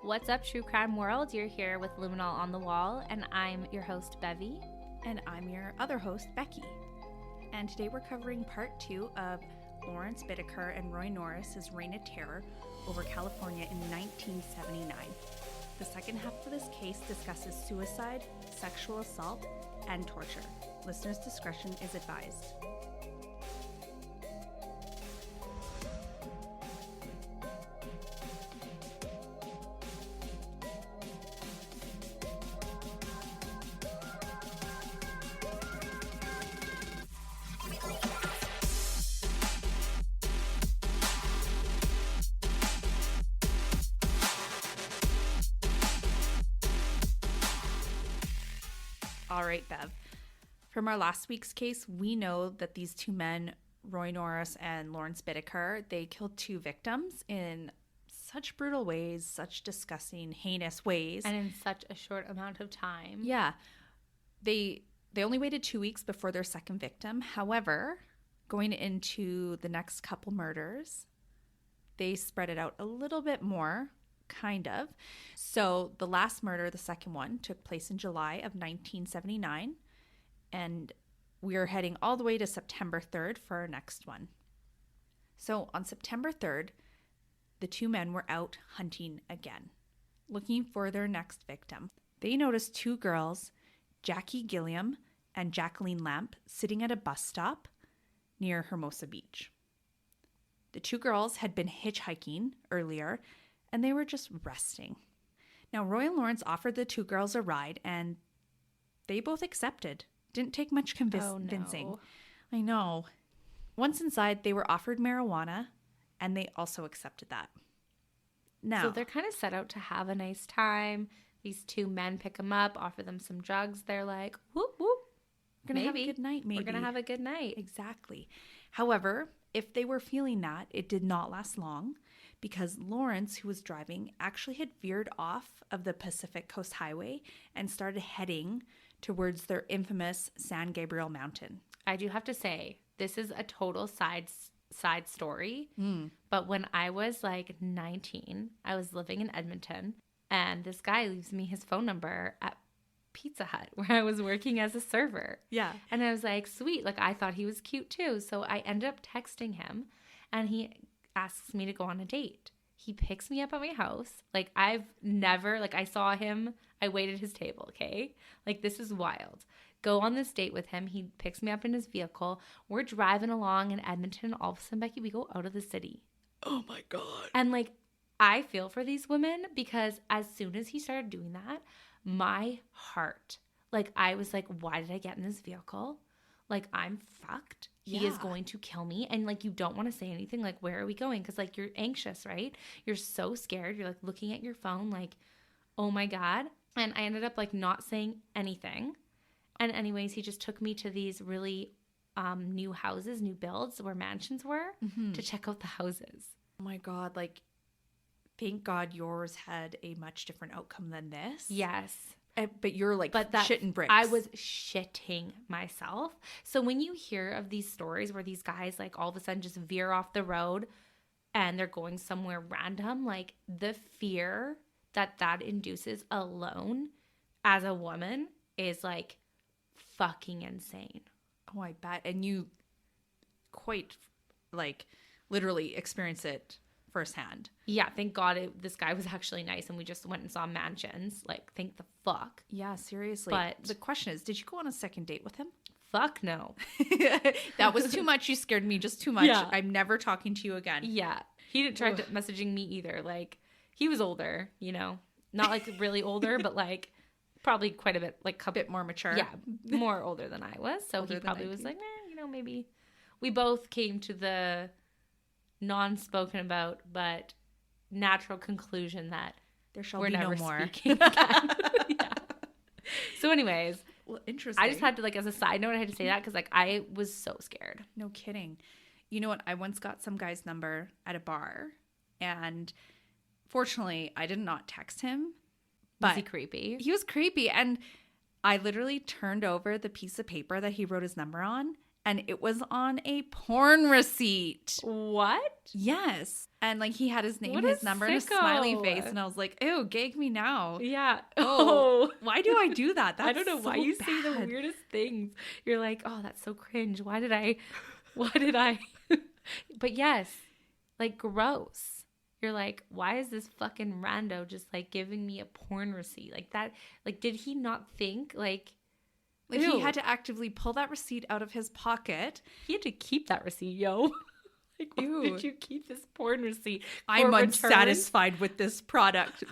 What's up, True Crime World? You're here with Luminol on the Wall, and I'm your host, Bevy. And I'm your other host, Becky. And today we're covering part 2 of Lawrence Bittaker and Roy Norris's reign of terror over California in 1979. The second half of this case discusses suicide, sexual assault, and torture. Listeners' discretion is advised. All right, Bev. From our last week's case, we know that these two men, Roy Norris and Lawrence Bittaker, they killed 2 victims in such brutal ways, such disgusting, heinous ways. And in such a short amount of time. Yeah. They only waited 2 weeks before their second victim. However, going into the next couple murders, they spread it out a little bit more. Kind of. So the last murder, the second one, took place in July of 1979. And we're heading all the way to September 3rd for our next one. So on September 3rd, the 2 men were out hunting again, looking for their next victim. They noticed 2 girls, Jackie Gilliam and Jacqueline Lamp, sitting at a bus stop near Hermosa Beach. The 2 girls had been hitchhiking earlier, and they were just resting. Now, Roy and Lawrence offered the 2 girls a ride, and they both accepted. Didn't take much convincing. Oh, no. I know. Once inside, they were offered marijuana, and they also accepted that. Now, So they're kind of set out to have a nice time. These 2 men pick them up, offer them some drugs. They're like, whoop, whoop. we're going to have a good night, maybe. We're going to have a good night. Exactly. However, if they were feeling that, it did not last long, because Lawrence, who was driving, actually had veered off of the Pacific Coast Highway and started heading towards their infamous San Gabriel Mountain. I do have to say, this is a total side story. But when I was like 19, I was living in Edmonton, and this guy leaves me his phone number at Pizza Hut, where I was working as a server. Yeah. And I was like, sweet. Like, I thought he was cute too. So I end up texting him, and he asks me to go on a date. He picks me up at my house. Like, I've never, like, I saw him. I waited his table, okay? Like, this is wild. Go on this date with him. He picks me up in his vehicle. We're driving along in Edmonton. All of a sudden, Becky, we go out of the city. Oh, my God. And, like, I feel for these women, because as soon as he started doing that, my heart, like, I was like, why did I get in this vehicle? Like, I'm fucked. He is going to kill me. And, like, you don't want to say anything. Like, where are we going? Because, like, you're anxious, right? You're so scared. You're, like, looking at your phone, like, oh, my God. And I ended up, like, not saying anything. And anyways, he just took me to these really new houses, new builds where mansions were to check out the houses. Oh, my God. Like, thank God yours had a much different outcome than this. Yes. But you're like shitting bricks. I was shitting myself. So when you hear of these stories where these guys like all of a sudden just veer off the road and they're going somewhere random, like the fear that induces alone as a woman is like fucking insane. Oh, I bet. And you quite like literally experience it firsthand. Yeah, thank God this guy was actually nice, and we just went and saw mansions. Like, thank the fuck. Yeah, seriously. But the question is, did you go on a second date with him? Fuck no. That was too much. You scared me just too much. Yeah. I'm never talking to you again. Yeah. He didn't try messaging me either. Like, he was older, you know. Not like really older, but like probably quite a bit, like a bit more mature. Yeah, more older than I was. So he probably was like, you know, maybe. We both came to the non-spoken about but natural conclusion that there shall be no more. Speaking again. Yeah. So anyways, well, interesting. I just had to, like, as a side note, I had to say that because like I was so scared. No kidding. You know what? I once got some guy's number at a bar, and fortunately I did not text him. But was he creepy? He was creepy, and I literally turned over the piece of paper that he wrote his number on, and it was on a porn receipt. What? Yes. And like he had his name, What his a number, and a sicko. smiley face. And I was like, ew, gag me now. Yeah. Oh, why do I do that? That's I don't know why so you say the bad. weirdest things. You're like, oh, that's so cringe. Why did I? But yes, like gross. You're like, why is this fucking rando just like giving me a porn receipt like that? Like, did he not think like Like ew. he had to actively pull that receipt out of his pocket. He had to keep that receipt, yo. Like, why Ew. did you keep this porn receipt? I'm for return? unsatisfied with this product.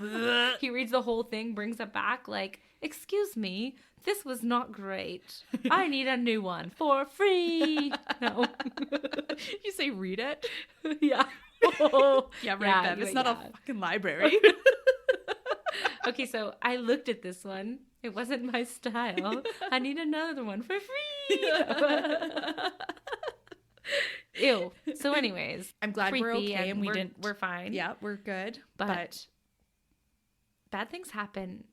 He reads the whole thing, brings it back, like, excuse me, this was not great. I need a new one for free. No. You say read it? Yeah. Yeah, right, Bev. It's not a fucking library. Okay, so I looked at this one. It wasn't my style. I need another one for free. Ew. So anyways, I'm glad we're creepy okay and we're fine. Yeah, we're good. But bad things happen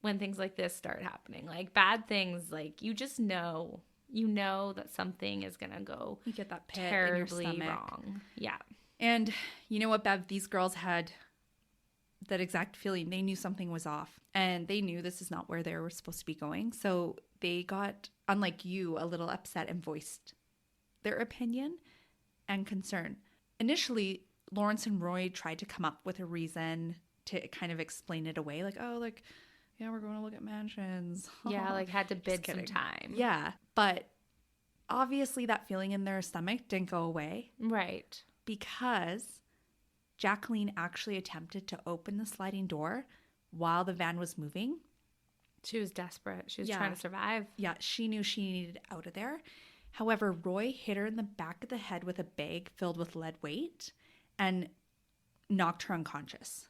when things like this start happening. Like bad things, like you just know. You know that something is going to go you get that pit terribly in your stomach. wrong. Yeah. And you know what, Bev? These girls had that exact feeling. They knew something was off. And they knew this is not where they were supposed to be going. So they got, unlike you, a little upset and voiced their opinion and concern. Initially, Lawrence and Roy tried to come up with a reason to kind of explain it away. Like, oh, like, yeah, we're going to look at mansions. Yeah, like had to bid some kidding. time. Yeah. But obviously that feeling in their stomach didn't go away. Right. Because Jacqueline actually attempted to open the sliding door while the van was moving. She was desperate. She was Yeah. trying to survive. Yeah, she knew she needed out of there. However, Roy hit her in the back of the head with a bag filled with lead weight and knocked her unconscious.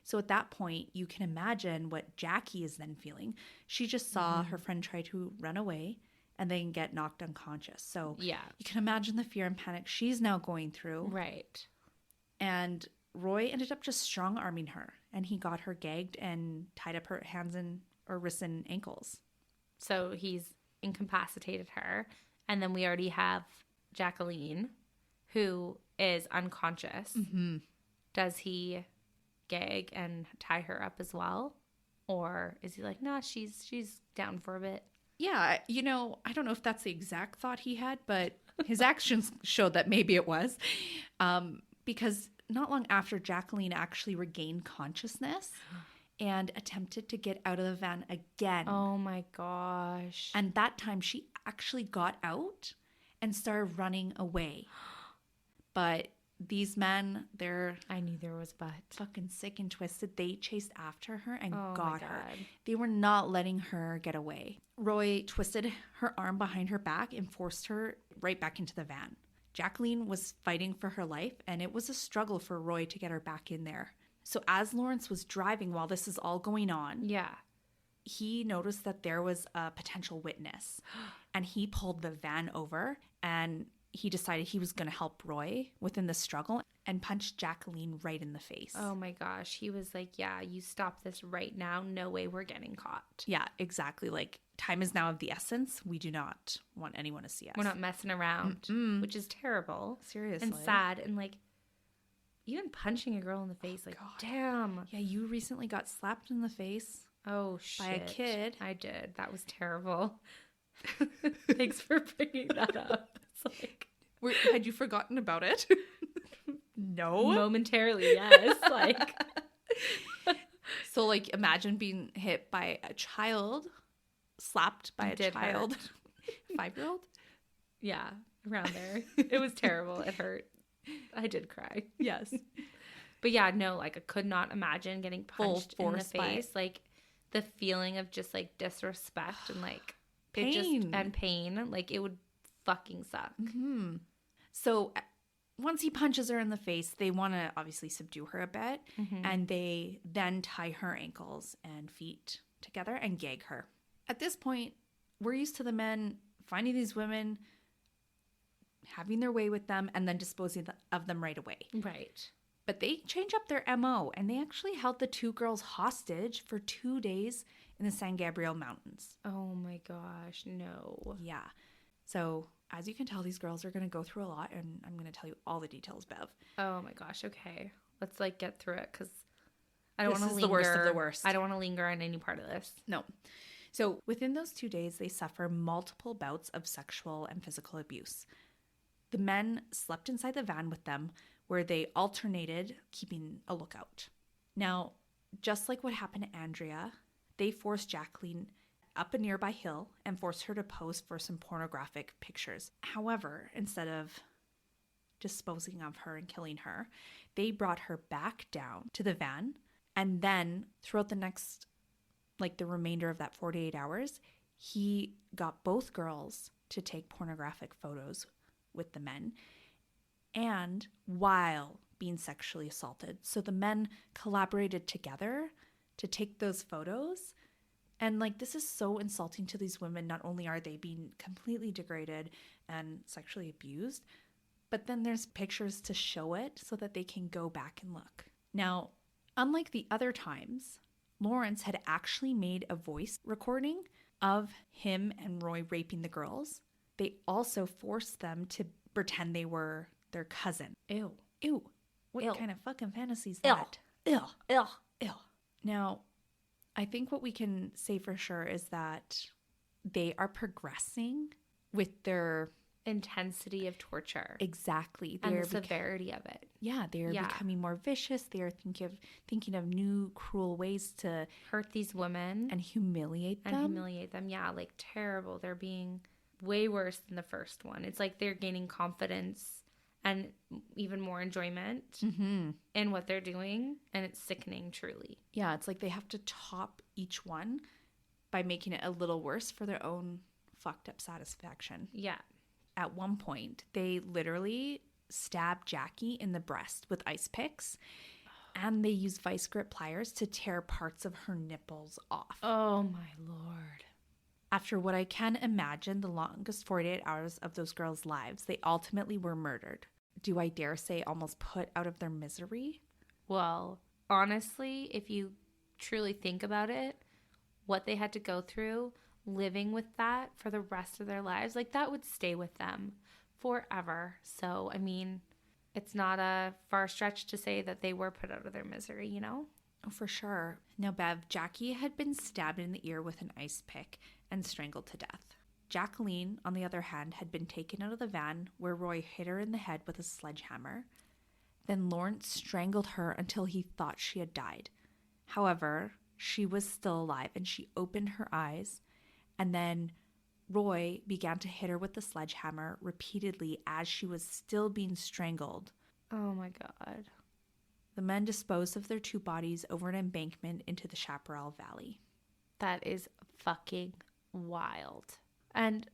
So at that point, you can imagine what Jackie is then feeling. She just saw her friend try to run away and then get knocked unconscious. So Yeah. you can imagine the fear and panic she's now going through. Right. And Roy ended up just strong-arming her, and he got her gagged and tied up her hands and or wrists and ankles. So he's incapacitated her. And then we already have Jacqueline, who is unconscious. Mm-hmm. Does he gag and tie her up as well? Or is he like, nah, she's down for a bit? Yeah, you know, I don't know if that's the exact thought he had, but his actions showed that maybe it was. Because not long after, Jacqueline actually regained consciousness and attempted to get out of the van again. Oh my gosh. And that time she actually got out and started running away. But these men, they're I knew there was but. fucking sick and twisted. They chased after her and Oh my got her. God. They were not letting her get away. Roy twisted her arm behind her back and forced her right back into the van. Jacqueline was fighting for her life, and it was a struggle for Roy to get her back in there. So as Lawrence was driving while this is all going on, Yeah. he noticed that there was a potential witness, and he pulled the van over, and he decided he was going to help Roy within the struggle and punched Jacqueline right in the face. Oh my gosh. He was like, yeah, you stop this right now. No way we're getting caught. Yeah, exactly. Like, time is now of the essence. We do not want anyone to see us. We're not messing around, which is terrible. Seriously. And sad. And like, even punching a girl in the face, like, God. damn. Yeah, you recently got slapped in the face. Oh, shit. By a kid. I did. That was terrible. Thanks for bringing that up. It's like, Had you forgotten about it? No. momentarily, yes. Like, So, like, imagine being hit by a child, slapped by a Did child. hurt. 5-year-old? yeah, around there. It was terrible. It hurt. I did cry. Yes. But yeah, no, like I could not imagine getting punched in the force by- face. Like the feeling of just like disrespect and like Pain. pain. Like it would fucking suck. Hmm. So once he punches her in the face, they want to obviously subdue her a bit. And they then tie her ankles and feet together and gag her. At this point, we're used to the men finding these women, having their way with them, and then disposing of them right away. Right. But they change up their MO, and they actually held the 2 girls hostage for 2 days in the San Gabriel Mountains. Oh my gosh, no. Yeah. So As you can tell, these girls are going to go through a lot, and I'm going to tell you all the details, Bev. Oh my gosh. Okay. Let's like get through it because I don't want to linger. This is the worst of the worst. I don't want to linger on any part of this. No. So within those 2 days, they suffer multiple bouts of sexual and physical abuse. The men slept inside the van with them, where they alternated keeping a lookout. Now, just like what happened to Andrea, they forced Jacqueline up a nearby hill and forced her to pose for some pornographic pictures. However, instead of disposing of her and killing her, they brought her back down to the van, and then throughout the next, like the remainder of that 48 hours, he got both girls to take pornographic photos with the men, and while being sexually assaulted. So the men collaborated together to take those photos. And like, this is so insulting to these women. Not only are they being completely degraded and sexually abused, but then there's pictures to show it so that they can go back and look. Now, unlike the other times, Lawrence had actually made a voice recording of him and Roy raping the girls. They also forced them to pretend they were their cousin. Ew. Ew. What Ew. kind of fucking fantasy is that? Ew. Ew. Ew. Now, I think what we can say for sure is that they are progressing with their Intensity of torture. exactly And the severity of it. they are becoming more vicious. They are thinking of new cruel ways to Hurt these women. and humiliate them. Yeah, like terrible. They're being way worse than the first one. It's like they're gaining confidence and even more enjoyment in what they're doing. And it's sickening, truly. Yeah, it's like they have to top each one by making it a little worse for their own fucked up satisfaction. Yeah. At one point, they literally stabbed Jackie in the breast with ice picks, and they used vice grip pliers to tear parts of her nipples off. Oh, my Lord. After what I can imagine the longest 48 hours of those girls' lives, they ultimately were murdered. Do I dare say almost put out of their misery? Well, honestly, if you truly think about it, what they had to go through, living with that for the rest of their lives, like that would stay with them forever. So, I mean, it's not a far stretch to say that they were put out of their misery, you know? Oh, for sure. Now, Bev, Jackie had been stabbed in the ear with an ice pick and strangled to death. Jacqueline, on the other hand, had been taken out of the van where Roy hit her in the head with a sledgehammer. Then Lawrence strangled her until he thought she had died. However, she was still alive and she opened her eyes, and then Roy began to hit her with the sledgehammer repeatedly as she was still being strangled. Oh my God. The men disposed of their 2 bodies over an embankment into the Chaparral Valley. That is fucking wild. And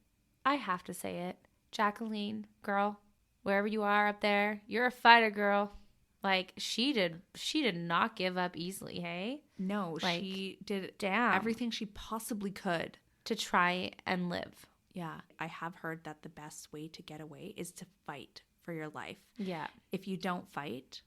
I have to say it, Jacqueline, girl, wherever you are up there, you're a fighter, girl. Like, she did not give up easily, hey? No, like, she did damn, everything she possibly could to try and live. Yeah, I have heard that the best way to get away is to fight for your life. Yeah. If you don't fight,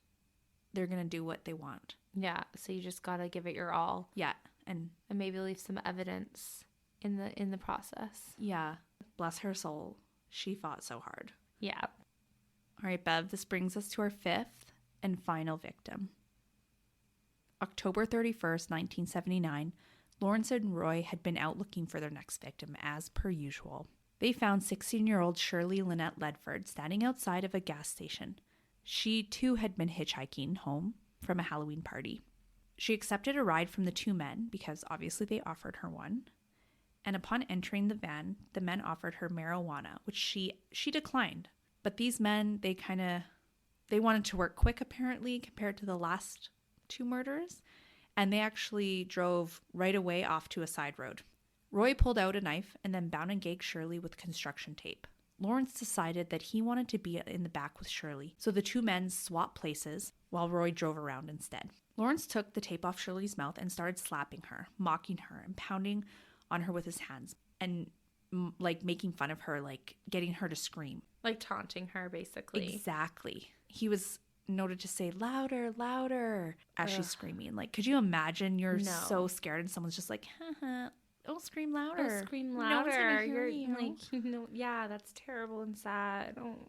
they're going to do what they want. Yeah, so you just got to give it your all. Yeah, and maybe leave some evidence in the process. Yeah, bless her soul. She fought so hard. Yeah. All right, Bev, this brings us to our 5th and final victim. October 31st, 1979, Lawrence and Roy had been out looking for their next victim as per usual. They found 16-year-old Shirley Lynette Ledford standing outside of a gas station. She too had been hitchhiking home from a Halloween party. She accepted a ride from the 2 men because obviously they offered her one. And upon entering the van, the men offered her marijuana, which she declined. But these men, they wanted to work quick apparently compared to the last 2 murders. And they actually drove right away off to a side road. Roy pulled out a knife and then bound and gagged Shirley with construction tape. Lawrence decided that he wanted to be in the back with Shirley, so the 2 men swapped places while Roy drove around instead. Lawrence took the tape off Shirley's mouth and started slapping her, mocking her, and pounding on her with his hands, and like making fun of her, like getting her to scream. Like taunting her, basically. Exactly. He was noted to say louder, louder as she's screaming. Like, could you imagine you're so scared and someone's just like, haha, don't scream louder. Don't scream No one's louder. gonna hear you. Like, yeah, that's terrible and sad. Oh.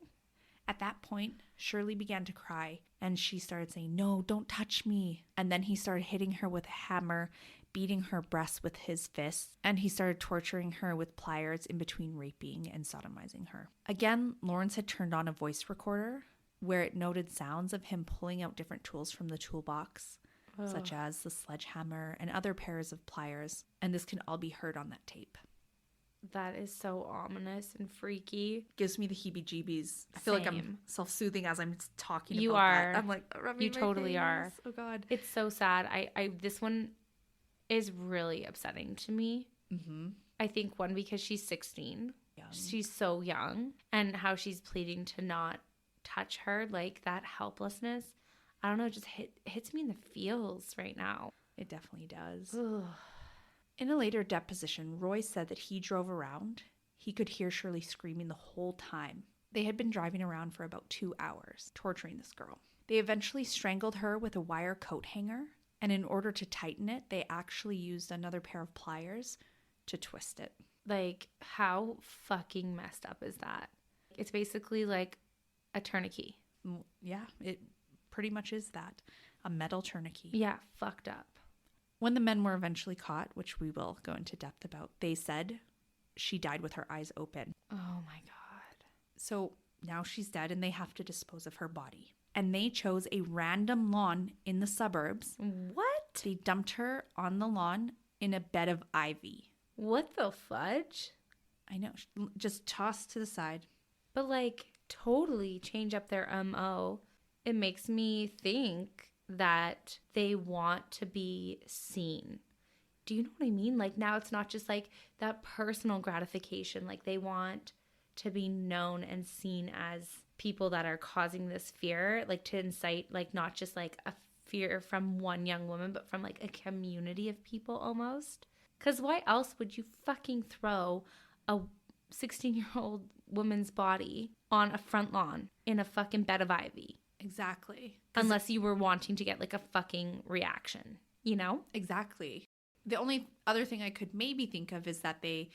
At that point, Shirley began to cry and she started saying, "No, don't touch me." And then he started hitting her with a hammer, beating her breasts with his fists, and he started torturing her with pliers in between raping and sodomizing her. Again, Lawrence had turned on a voice recorder where it noted sounds of him pulling out different tools from the toolbox, such as the sledgehammer and other pairs of pliers, and this can all be heard on that tape. That is so ominous and freaky. Gives me the heebie-jeebies. I feel like I'm self-soothing as I'm talking You about are. that. I'm like, rubbing You my totally face. are. Oh, God. It's so sad. I this one is really upsetting to me. Mm-hmm. I think, one, because she's 16. Young. She's so young. And how she's pleading to not touch her, like that helplessness. I don't know, it just hits me in the feels right now. It definitely does. Ugh. In a later deposition, Roy said that he drove around. He could hear Shirley screaming the whole time. They had been driving around for about 2 hours, torturing this girl. They eventually strangled her with a wire coat hanger, and in order to tighten it, they actually used another pair of pliers to twist it. Like, how fucking messed up is that? It's basically like a tourniquet. Yeah, it pretty much is that. A metal tourniquet. Yeah, fucked up. When the men were eventually caught, which we will go into depth about, they said she died with her eyes open. Oh my God. So now she's dead and they have to dispose of her body. And they chose a random lawn in the suburbs. What? They dumped her on the lawn in a bed of ivy. What the fudge? I know, just tossed to the side. But like, totally change up their MO. It makes me think that they want to be seen. Do you know what I mean? Like, now it's not just like that personal gratification. Like, they want to be known and seen as people that are causing this fear, like to incite, like, not just like a fear from one young woman, but from like a community of people almost. Because why else would you fucking throw a 16-year-old woman's body on a front lawn in a fucking bed of ivy? Exactly. Unless you were wanting to get like a fucking reaction, you know? Exactly. The only other thing I could maybe think of is that they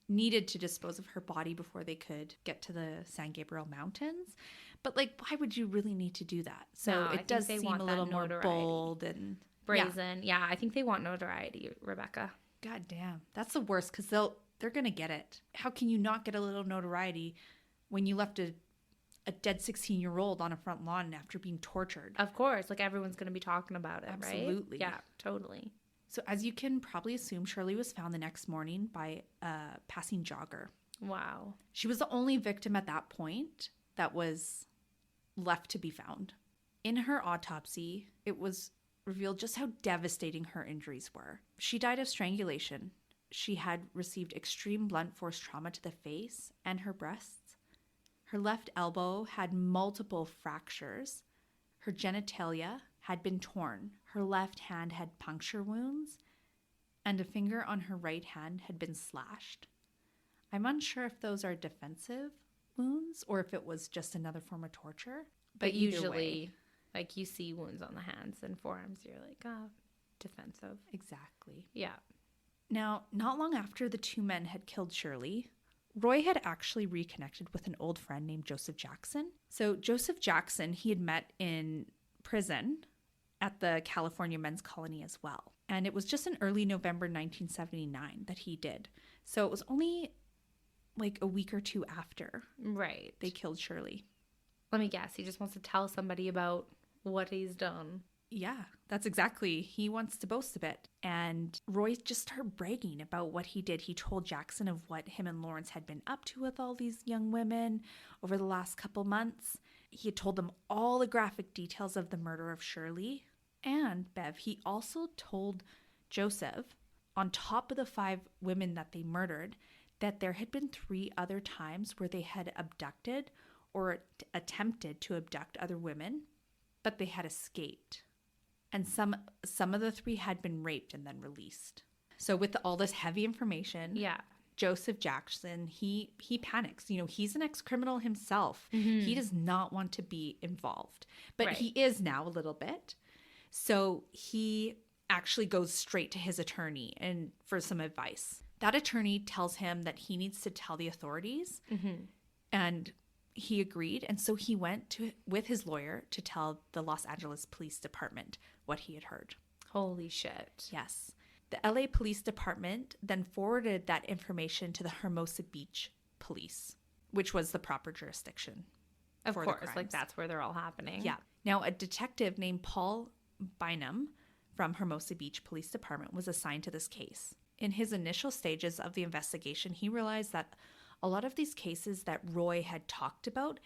needed to dispose of her body before they could get to the San Gabriel Mountains. But like, why would you really need to do that? So No, it does seem a little more bold and brazen. Yeah, I think they want notoriety, Rebecca. God damn. That's the worst because they're going to get it. How can you not get a little notoriety when you left a dead 16-year-old on a front lawn after being tortured? Of course. Like, everyone's going to be talking about it, Absolutely. right? Yeah, totally. So as you can probably assume, Shirley was found the next morning by a passing jogger. Wow. She was the only victim at that point that was left to be found. In her autopsy, it was revealed just how devastating her injuries were. She died of strangulation. She had received extreme blunt force trauma to the face and her breasts. Her left elbow had multiple fractures. Her genitalia had been torn. Her left hand had puncture wounds, and a finger on her right hand had been slashed. I'm unsure if those are defensive wounds or if it was just another form of torture. But either usually, way, like, you see wounds on the hands and forearms, you're like, oh, defensive. exactly. Yeah. Now, not long after the two men had killed Shirley, Roy had actually reconnected with an old friend named Joseph Jackson. So Joseph Jackson, he had met in prison at the California Men's Colony as well. And it was just in early November 1979 that he did. So it was only like a week or two after Right. they killed Shirley. Let me guess. He just wants to tell somebody about what he's done. Yeah, that's exactly. He wants to boast a bit. And Roy just started bragging about what he did. He told Jackson of what him and Lawrence had been up to with all these young women over the last couple months. He had told them all the graphic details of the murder of Shirley. And, Bev, he also told Joseph, on top of the 5 women that they murdered, that there had been 3 other times where they had abducted or attempted to abduct other women, but they had escaped. And some of the 3 had been raped and then released. So with all this heavy information, Yeah. Joseph Jackson, he panics. You know, he's an ex-criminal himself. Mm-hmm. He does not want to be involved. But Right. he is now a little bit. So he actually goes straight to his attorney and for some advice. That attorney tells him that he needs to tell the authorities, and he agreed. And so he went with his lawyer to tell the Los Angeles Police Department what he had heard. Holy shit. Yes. The LA Police Department then forwarded that information to the Hermosa Beach Police, which was the proper jurisdiction. Of course, like that's where they're all happening. Yeah. Now, a detective named Paul Bynum from Hermosa Beach Police Department was assigned to this case. In his initial stages of the investigation, he realized that a lot of these cases that Roy had talked about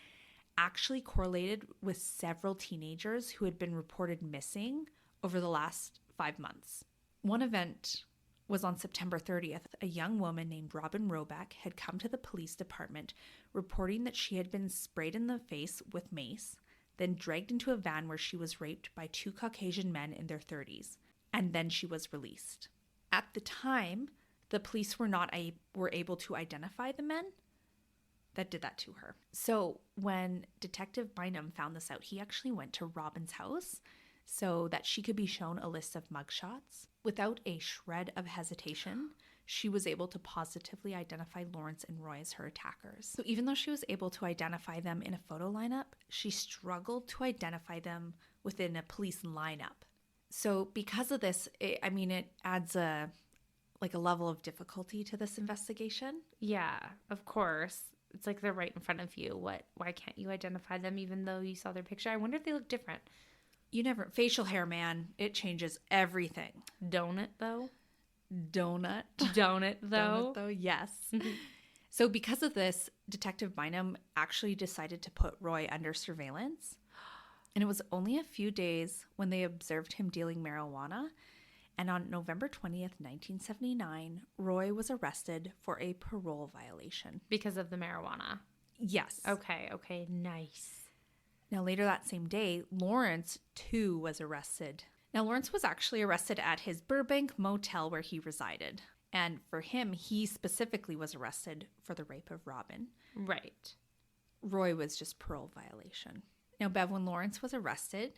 actually correlated with several teenagers who had been reported missing over the last 5 months. One event was on September 30th. A young woman named Robin Roback had come to the police department reporting that she had been sprayed in the face with mace, then dragged into a van where she was raped by 2 Caucasian men in their 30s, and then she was released. At the time, the police were able to identify the men that did that to her. So when Detective Bynum found this out, he actually went to Robin's house so that she could be shown a list of mugshots. Without a shred of hesitation, she was able to positively identify Lawrence and Roy as her attackers. So even though she was able to identify them in a photo lineup, she struggled to identify them within a police lineup. So because of this, it adds a level of difficulty to this investigation. Yeah, of course. It's like they're right in front of you. Why can't you identify them even though you saw their picture? I wonder if they look different. Facial hair, man, it changes everything. Don't it though? Donut, though, yes. So because of this, Detective Bynum actually decided to put Roy under surveillance. And it was only a few days when they observed him dealing marijuana. And on November 20th, 1979, Roy was arrested for a parole violation. Because of the marijuana? Yes. Okay, nice. Now, later that same day, Lawrence, too, was arrested. Now, Lawrence was actually arrested at his Burbank motel where he resided. And for him, he specifically was arrested for the rape of Robin. Right. Roy was just parole violation. Now, Bev, when Lawrence was arrested,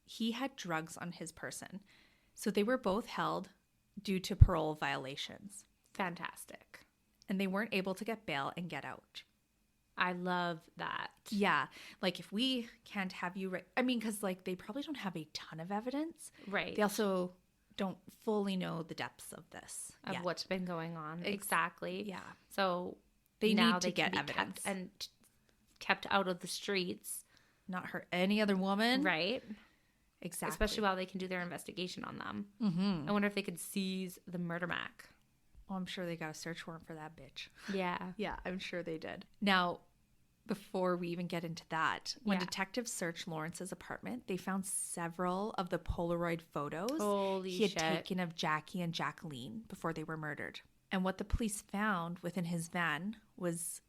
he had drugs on his person. So they were both held due to parole violations. Fantastic. And they weren't able to get bail and get out. I love that. Yeah. Like, if we can't have you... because, they probably don't have a ton of evidence. Right. They also don't fully know the depths of this. Of what's been going on. Exactly. Yeah. So they need to get evidence. Kept out of the streets. Not hurt any other woman. Right. Exactly. Especially while they can do their investigation on them. Mm-hmm. I wonder if they could seize the murder Mac. Oh, I'm sure they got a search warrant for that bitch. Yeah. Yeah, I'm sure they did. Now, before we even get into that, when detectives searched Lawrence's apartment, they found several of the Polaroid photos he had taken of Jackie and Jacqueline before they were murdered. And what the police found within his van was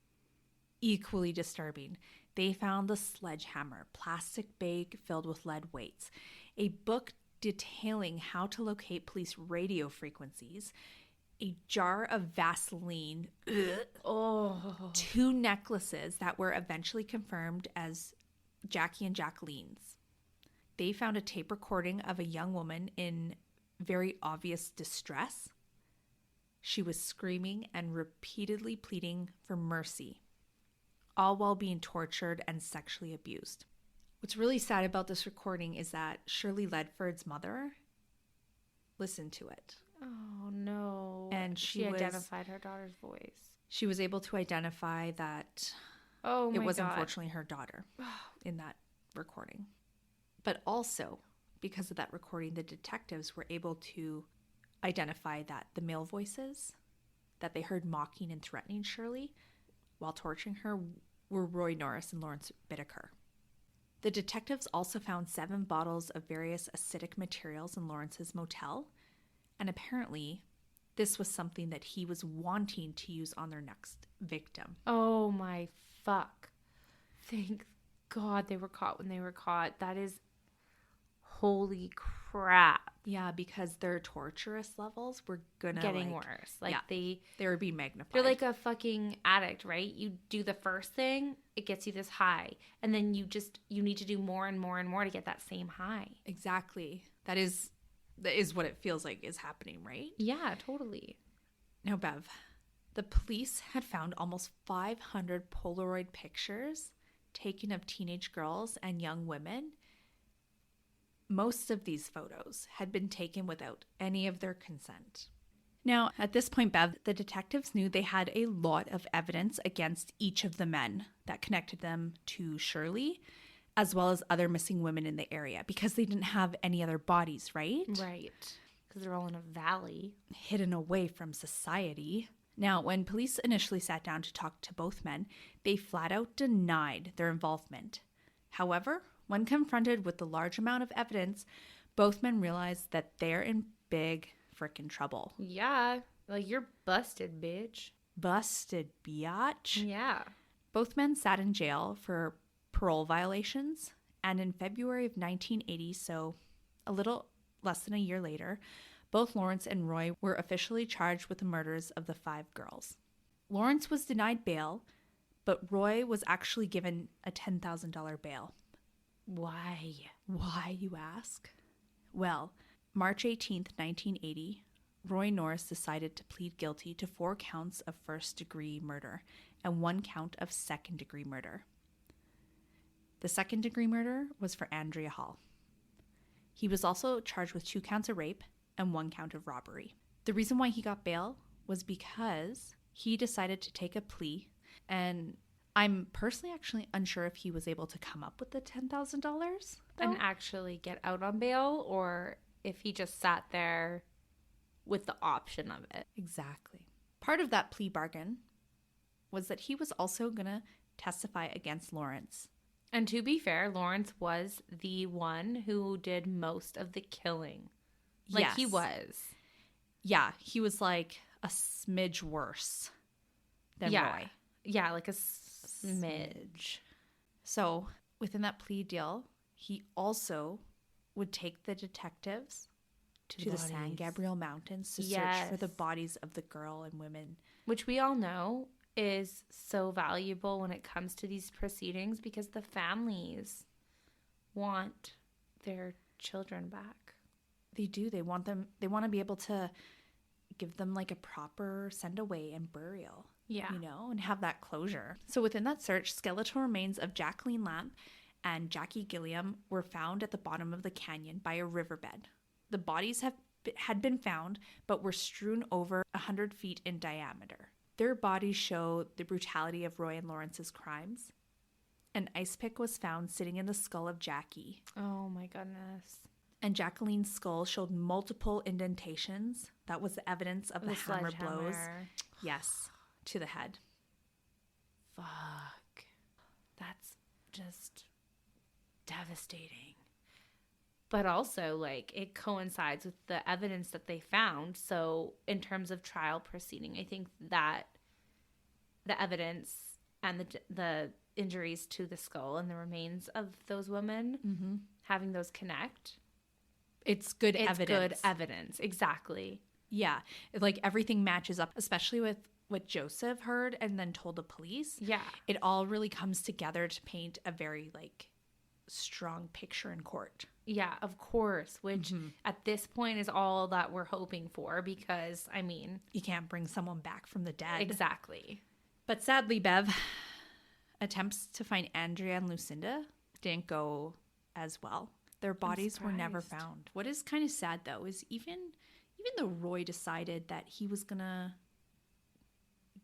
equally disturbing. They found the sledgehammer, plastic bag filled with lead weights, a book detailing how to locate police radio frequencies, a jar of Vaseline, 2 necklaces that were eventually confirmed as Jackie and Jacqueline's. They found a tape recording of a young woman in very obvious distress. She was screaming and repeatedly pleading for mercy, all while being tortured and sexually abused. What's really sad about this recording is that Shirley Ledford's mother listened to it. Oh, no. And she identified her daughter's voice. She was able to identify that it was unfortunately her daughter in that recording. But also, because of that recording, the detectives were able to identify that the male voices that they heard mocking and threatening Shirley while torturing her were Roy Norris and Lawrence Bittaker. The detectives also found 7 bottles of various acidic materials in Lawrence's motel. And apparently, this was something that he was wanting to use on their next victim. Oh my fuck. Thank God they were caught when they were caught. That is holy crap. Yeah, because their torturous levels were getting worse. They were being magnified. They're like a fucking addict, right? You do the first thing, it gets you this high. And then you need to do more and more and more to get that same high. Exactly. That is what it feels like is happening, right? Yeah, totally. Now, Bev, the police had found almost 500 Polaroid pictures taken of teenage girls and young women. Most of these photos had been taken without any of their consent. Now, at this point, Bev, the detectives knew they had a lot of evidence against each of the men that connected them to Shirley, as well as other missing women in the area, because they didn't have any other bodies, right? Right. Because they're all in a valley. Hidden away from society. Now, when police initially sat down to talk to both men, they flat out denied their involvement. However, when confronted with the large amount of evidence, both men realized that they're in big frickin' trouble. Yeah. Like, you're busted, bitch. Busted, biatch. Yeah. Both men sat in jail for parole violations, and in February of 1980, so a little less than a year later, both Lawrence and Roy were officially charged with the murders of the 5 girls. Lawrence was denied bail, but Roy was actually given a $10,000 bail. Why? Why, you ask? Well, March 18th, 1980, Roy Norris decided to plead guilty to 4 counts of first-degree murder and 1 count of second-degree murder. The second-degree murder was for Andrea Hall. He was also charged with 2 counts of rape and 1 count of robbery. The reason why he got bail was because he decided to take a plea, and I'm personally actually unsure if he was able to come up with the $10,000 and actually get out on bail, or if he just sat there with the option of it. Exactly. Part of that plea bargain was that he was also going to testify against Lawrence. And to be fair, Lawrence was the one who did most of the killing. Like, yes. he was. Yeah, he was like a smidge worse than Roy. Yeah, like a smidge. So, within that plea deal, he also would take the detectives to the San Gabriel Mountains to search for the bodies of the girl and women. Which we all know is so valuable when it comes to these proceedings, because the families want their children back. They do. They want to be able to give them like a proper send away and burial. Yeah. You know, and have that closure. So within that search, skeletal remains of Jacqueline Lamp and Jackie Gilliam were found at the bottom of the canyon by a riverbed. The bodies had been found, but were strewn over 100 feet in diameter. Their bodies show the brutality of Roy and Lawrence's crimes. An ice pick was found sitting in the skull of Jackie. Oh my goodness. And Jacqueline's skull showed multiple indentations. That was the evidence of the hammer blows. Yes, to the head. Fuck. That's just devastating. But also, like, it coincides with the evidence that they found. So in terms of trial proceeding, I think that the evidence and the injuries to the skull and the remains of those women, having those connect, it's good evidence. Good evidence, exactly. Yeah, like everything matches up, especially with what Joseph heard and then told the police. Yeah, it all really comes together to paint a very like strong picture in court. Yeah, of course, which at this point is all that we're hoping for, because, I mean, you can't bring someone back from the dead. Exactly. But sadly, Bev, attempts to find Andrea and Lucinda didn't go as well. Their bodies were never found. What is kind of sad, though, is even though Roy decided that he was going to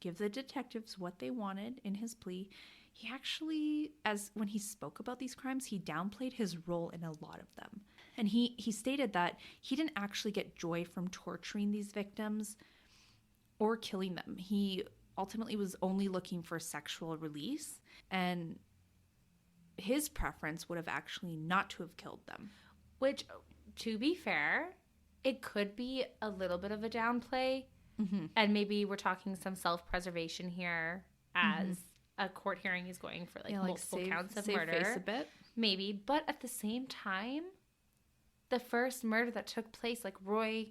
give the detectives what they wanted in his plea, he actually, when he spoke about these crimes, he downplayed his role in a lot of them. And he stated that he didn't actually get joy from torturing these victims or killing them. He ultimately was only looking for sexual release, and his preference would have actually not to have killed them. Which, to be fair, it could be a little bit of a downplay. And maybe we're talking some self-preservation here, as a court hearing is going for multiple counts of murder. Face a bit. Maybe. But at the same time, the first murder that took place, like, Roy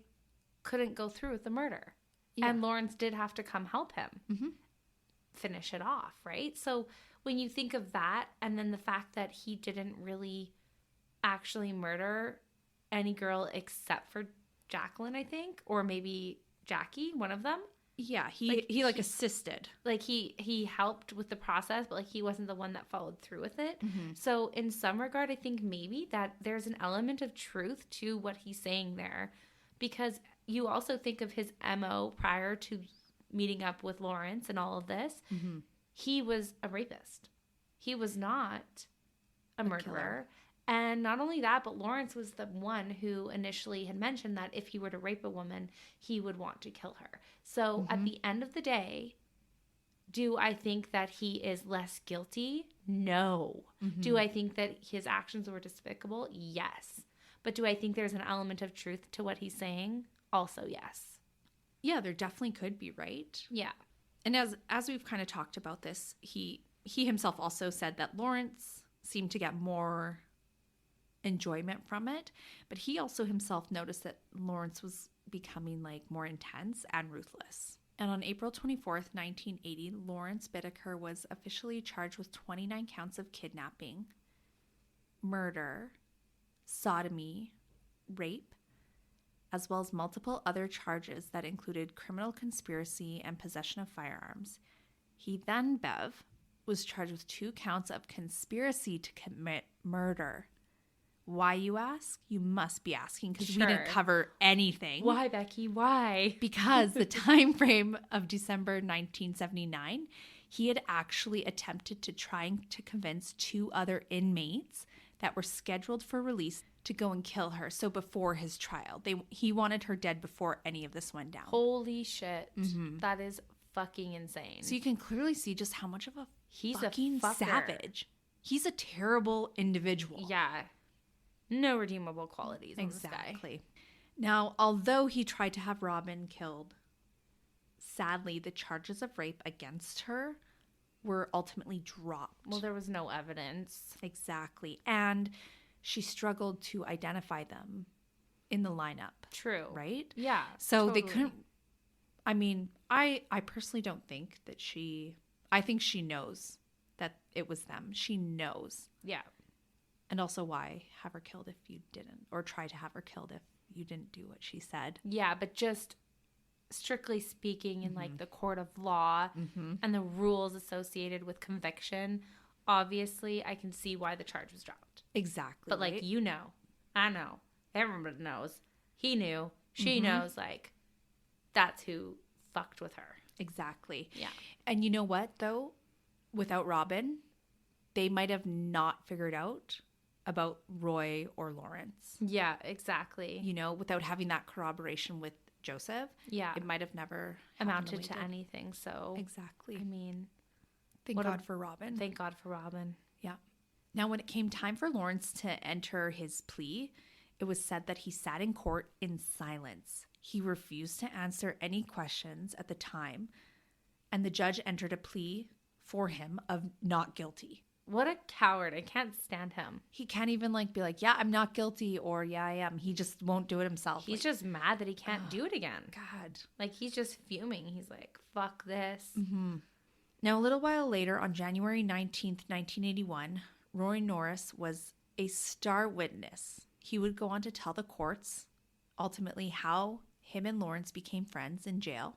couldn't go through with the murder. Yeah. And Lawrence did have to come help him finish it off, right? So when you think of that, and then the fact that he didn't really actually murder any girl except for Jacqueline, I think, or maybe Jackie, one of them. Yeah, he assisted. Like he helped with the process, but like he wasn't the one that followed through with it. So in some regard, I think maybe that there's an element of truth to what he's saying there, because you also think of his MO prior to meeting up with Lawrence and all of this. He was a rapist. He was not a murderer. Killer. And not only that, but Lawrence was the one who initially had mentioned that if he were to rape a woman, he would want to kill her. So at the end of the day, do I think that he is less guilty? No. Do I think that his actions were despicable? Yes. But do I think there's an element of truth to what he's saying? Also, yes. Yeah, there definitely could be, right? Yeah. And as we've kind of talked about this, he himself also said that Lawrence seemed to get more enjoyment from it, but he also himself noticed that Lawrence was becoming like more intense and ruthless. And on April 24th, 1980, Lawrence Bittaker was officially charged with 29 counts of kidnapping, murder, sodomy, rape, as well as multiple other charges that included criminal conspiracy and possession of firearms. He then, Bev, was charged with 2 counts of conspiracy to commit murder. Why, you ask? You must be asking because we didn't cover anything. Why, Becky? Why? Because the time frame of December 1979, he had actually attempted to convince 2 other inmates that were scheduled for release to go and kill her. So before his trial, he wanted her dead before any of this went down. Holy shit. That is fucking insane. So you can clearly see just how much of a fucking savage. He's a terrible individual. Yeah. No redeemable qualities in this guy. Exactly. Now, although he tried to have Robin killed, sadly, the charges of rape against her were ultimately dropped. Well, there was no evidence. Exactly. And she struggled to identify them in the lineup. True. Right? Yeah. So totally. They couldn't. I mean, I personally don't think that I think she knows that it was them. She knows. Yeah. And also, why have her killed if you didn't? Or try to have her killed if you didn't do what she said? Yeah, but just strictly speaking in like the court of law and the rules associated with conviction, obviously I can see why the charge was dropped. Exactly. But like, you know, I know, everybody knows, he knew, she knows, like, that's who fucked with her. Exactly. Yeah. And you know what, though? Without Robin, they might have not figured out about Roy or Lawrence. Yeah, exactly. You know, without having that corroboration with Joseph. Yeah. It might have never amounted to anything. So exactly. I mean, thank God for Robin. Thank God for Robin. Yeah. Now, when it came time for Lawrence to enter his plea, it was said that he sat in court in silence. He refused to answer any questions at the time, and the judge entered a plea for him of not guilty. What a coward. I can't stand him. He can't even like be like, yeah, I'm not guilty, or yeah, I am. He just won't do it himself. He's just mad that he can't do it again. God. Like, he's just fuming. He's like, fuck this. Now, a little while later, on January 19th, 1981, Roy Norris was a star witness. He would go on to tell the courts ultimately how him and Lawrence became friends in jail,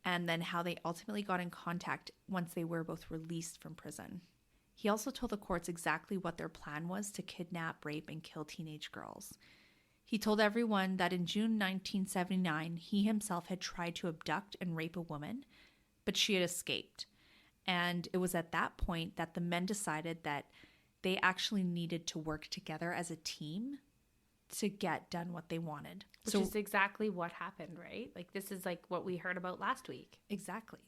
and then how they ultimately got in contact once they were both released from prison. He also told the courts exactly what their plan was to kidnap, rape, and kill teenage girls. He told everyone that in June 1979, he himself had tried to abduct and rape a woman, but she had escaped. And it was at that point that the men decided that they actually needed to work together as a team to get done what they wanted. Which is exactly what happened, right? Like, this is like what we heard about last week. Exactly.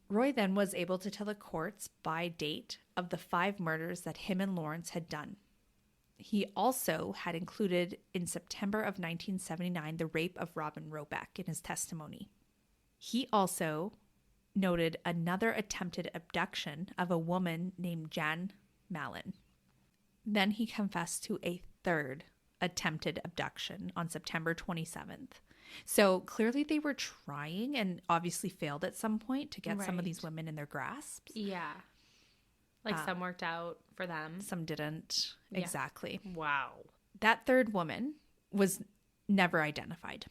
Roy then was able to tell the courts by date of the 5 murders that him and Lawrence had done. He also had included in September of 1979 the rape of Robin Robeck in his testimony. He also noted another attempted abduction of a woman named Jan Mallon. Then he confessed to a 3rd attempted abduction on September 27th. So clearly they were trying and obviously failed at some point to get some of these women in their grasps. Yeah. Like some worked out for them. Some didn't. Yeah. Exactly. Wow. That 3rd woman was never identified.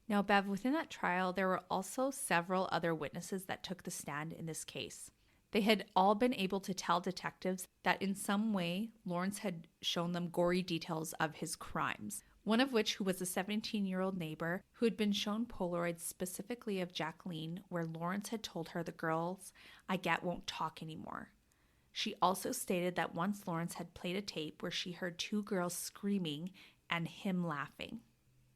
Now, Bev, within that trial, there were also several other witnesses that took the stand in this case. They had all been able to tell detectives that in some way Lawrence had shown them gory details of his crimes. One of which who was a 17-year-old neighbor who had been shown Polaroids specifically of Jacqueline where Lawrence had told her the girls I get won't talk anymore. She also stated that once Lawrence had played a tape where she heard two girls screaming and him laughing.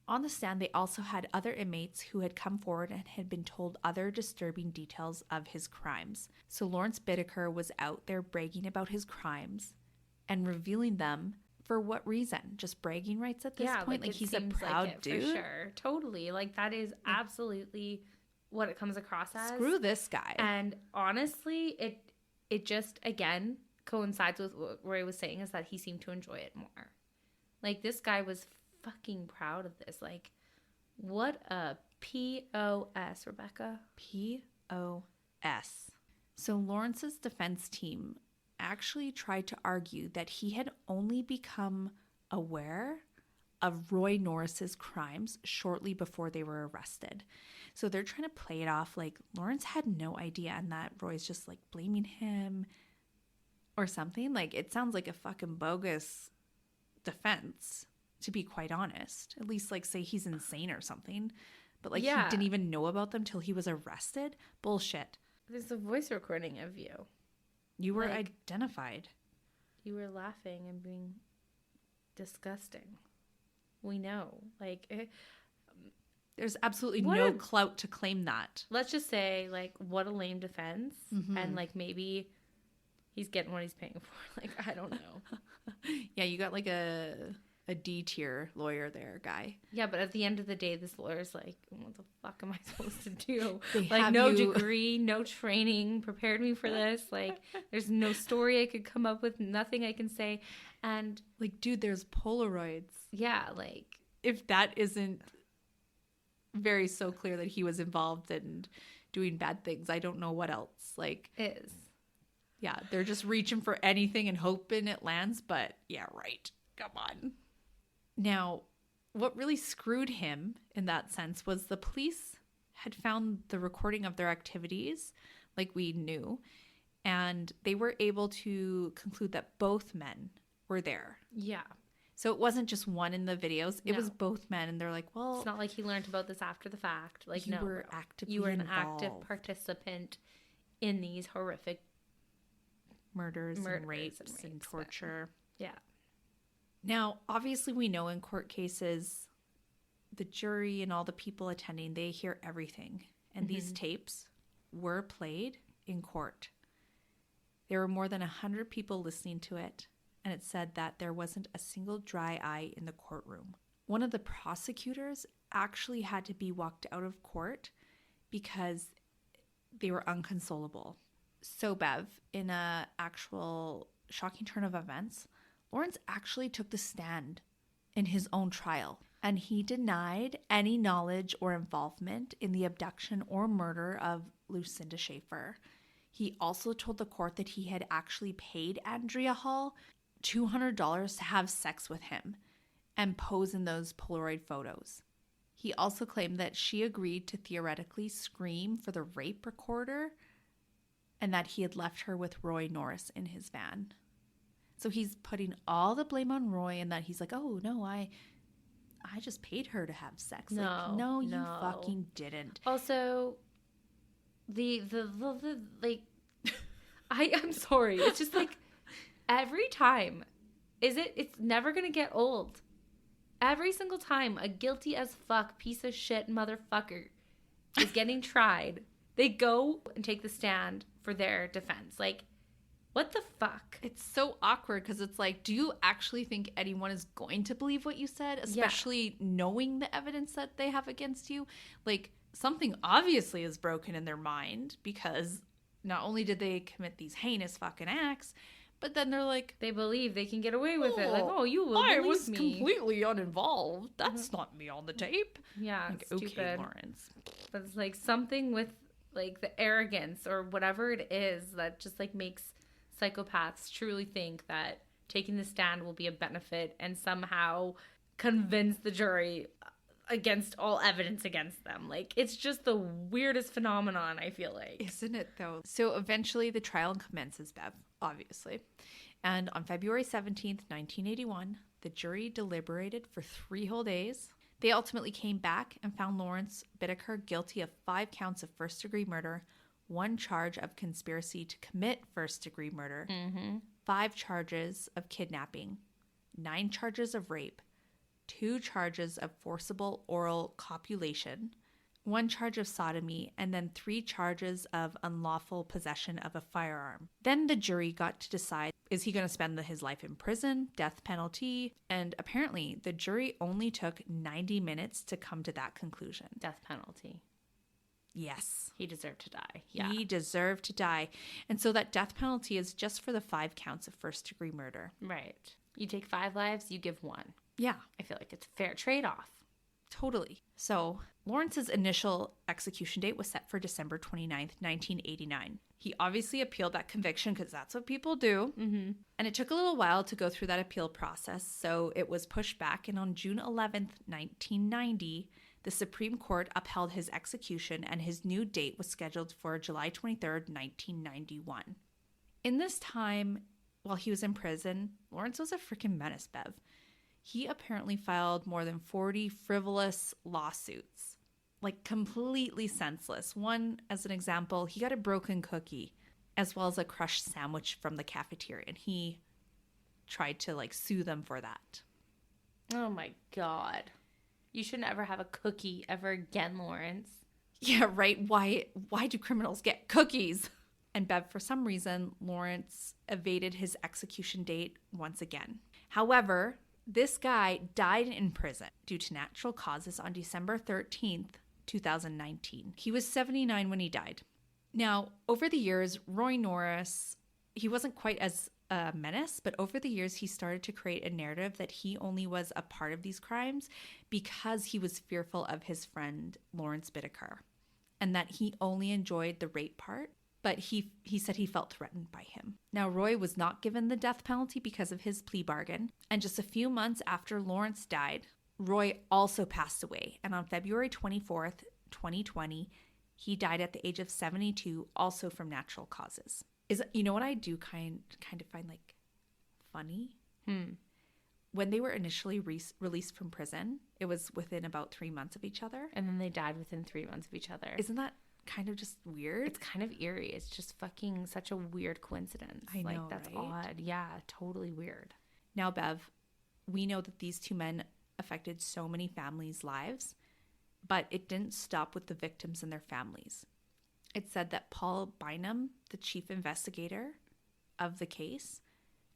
On the stand, they also had other inmates who had come forward and had been told other disturbing details of his crimes. So Lawrence Bittaker was out there bragging about his crimes and revealing them. For what reason? Just bragging rights at this point? Like he's a proud dude? For sure. Totally. Like that is absolutely what it comes across as. Screw this guy. And honestly, it just, again, coincides with what Roy was saying is that he seemed to enjoy it more. Like this guy was fucking proud of this. Like what a POS, Rebecca. POS. So Lawrence's defense team actually tried to argue that he had only become aware of Roy Norris's crimes shortly before they were arrested. So they're trying to play it off like Lawrence had no idea and that Roy's just like blaming him or something. Like it sounds like a fucking bogus defense, to be quite honest. At least like say he's insane or something. But like he didn't even know about them till he was arrested. Bullshit. There's a voice recording of you. You were like, identified. You were laughing and being disgusting. We know. Like, there's absolutely no clout to claim that. Let's just say, like, what a lame defense. Mm-hmm. And, like, maybe he's getting what he's paying for. Like, I don't know. Yeah, you got, like, a D-tier lawyer there, guy. Yeah, but at the end of the day, this lawyer's like, what the fuck am I supposed to do? Like, no degree, no training prepared me for this. Like, there's no story I could come up with, nothing I can say. And, like, dude, there's Polaroids. Yeah, like. If that isn't very so clear that he was involved in doing bad things, I don't know what else, like. Is. Yeah, they're just reaching for anything and hoping it lands, but yeah, right. Come on. Now, what really screwed him in that sense was the police had found the recording of their activities, like we knew, and they were able to conclude that both men were there. Yeah. So it wasn't just one in the videos. It was both men, and they're like, well... It's not like he learned about this after the fact. Like, you were actively You were an involved. active participant in these horrific murders and rapes and torture. Yeah. Now, obviously, we know in court cases, the jury and all the people attending, they hear everything. And these tapes were played in court. There were more than 100 people listening to it, and it said that there wasn't a single dry eye in the courtroom. One of the prosecutors actually had to be walked out of court because they were unconsolable. So, Bev, in an actual shocking turn of events, Lawrence actually took the stand in his own trial, and he denied any knowledge or involvement in the abduction or murder of Lucinda Schaefer. He also told the court that he had actually paid Andrea Hall $200 to have sex with him and pose in those Polaroid photos. He also claimed that she agreed to theoretically scream for the rape recorder and that he had left her with Roy Norris in his van. So he's putting all the blame on Roy and that he's like, oh, no, I just paid her to have sex. No, like, no, you fucking didn't. Also, the like, I'm sorry. It's just like every time, it's never going to get old. Every single time a guilty as fuck piece of shit motherfucker is getting tried, they go and take the stand for their defense. Like, what the fuck? It's so awkward because it's like, do you actually think anyone is going to believe what you said? Especially knowing the evidence that they have against you? Like, something obviously is broken in their mind because not only did they commit these heinous fucking acts, but then they're like... They believe they can get away with it. Like, oh, you will believe me. I was completely uninvolved. That's not me on the tape. Yeah, like, stupid. Okay, Lawrence. But it's like something with, like, the arrogance or whatever it is that just, like, makes psychopaths truly think that taking the stand will be a benefit and somehow convince the jury. against all evidence against them. Like, it's just the weirdest phenomenon, I feel like. Isn't it, though? So eventually the trial commences, Bev, obviously. And on February 17th, 1981, the jury deliberated for 3 whole days. They ultimately came back and found Lawrence Bittaker guilty of 5 counts of first-degree murder, 1 charge of conspiracy to commit first-degree murder, 5 charges of kidnapping, 9 charges of rape, 2 charges of forcible oral copulation, 1 charge of sodomy, and then 3 charges of unlawful possession of a firearm. Then the jury got to decide, is he going to spend his life in prison, death penalty? And apparently the jury only took 90 minutes to come to that conclusion. Death penalty. Yes. He deserved to die. Yeah. He deserved to die. And so that death penalty is just for the 5 counts of first-degree murder. Right. You take 5 lives, you give 1. Yeah. I feel like it's a fair trade-off. Totally. So Lawrence's initial execution date was set for December 29th, 1989. He obviously appealed that conviction because that's what people do. Mm-hmm. And it took a little while to go through that appeal process, so it was pushed back. And on June 11th, 1990, the Supreme Court upheld his execution, and his new date was scheduled for July 23rd, 1991. In this time, while he was in prison, Lawrence was a freaking menace, Bev. He apparently filed more than 40 frivolous lawsuits, like completely senseless. One, as an example, he got a broken cookie as well as a crushed sandwich from the cafeteria, and he tried to sue them for that. Oh my God. You shouldn't ever have a cookie ever again, Lawrence. Yeah, right. Why do criminals get cookies? And Bev, for some reason, Lawrence evaded his execution date once again. However, this guy died in prison due to natural causes on December 13th, 2019. He was 79 when he died. Now, over the years, Roy Norris, he wasn't quite as a menace, but over the years, he started to create a narrative that he only was a part of these crimes because he was fearful of his friend, Lawrence Bittaker, and that he only enjoyed the rape part. But he said he felt threatened by him. Now, Roy was not given the death penalty because of his plea bargain. And just a few months after Lawrence died, Roy also passed away. And on February 24th, 2020, he died at the age of 72, also from natural causes. You know what I do kind of find funny? When they were initially released from prison, it was within about 3 months of each other. And then they died within 3 months of each other. Isn't that kind of just weird? It's kind of eerie. It's just fucking such a weird coincidence. I know, that's right? odd. Yeah, totally weird. Now, Bev, we know that these 2 men affected so many families' lives, but it didn't stop with the victims and their families. It said that Paul Bynum, the chief investigator of the case,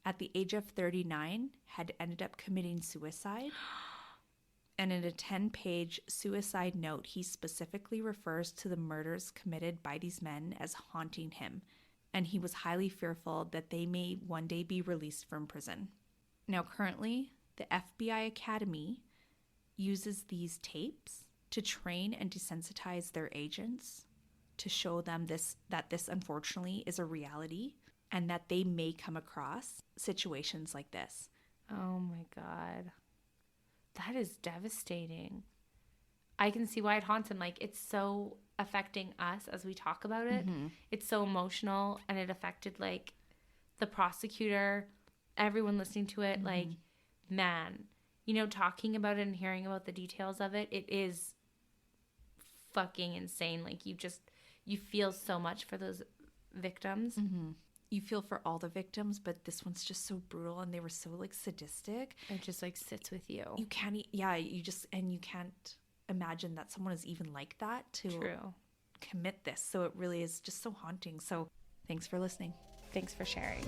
at the age of 39, had ended up committing suicide. And in a 10-page suicide note, he specifically refers to the murders committed by these men as haunting him, and he was highly fearful that they may one day be released from prison. Now, currently, the FBI Academy uses these tapes to train and desensitize their agents to show them that this unfortunately is a reality and that they may come across situations like this. Oh my God. That is devastating. I can see why it haunts him. It's so affecting us as we talk about it. Mm-hmm. It's so emotional, and it affected the prosecutor, everyone listening to it. Mm-hmm. Man, talking about it and hearing about the details of it, it is fucking insane. You feel so much for those victims. Mm-hmm. You feel for all the victims, but this one's just so brutal, and they were so sadistic. It just sits with you. You can't, you can't imagine that someone is even like that to commit this. So it really is just so haunting. So thanks for listening. Thanks for sharing.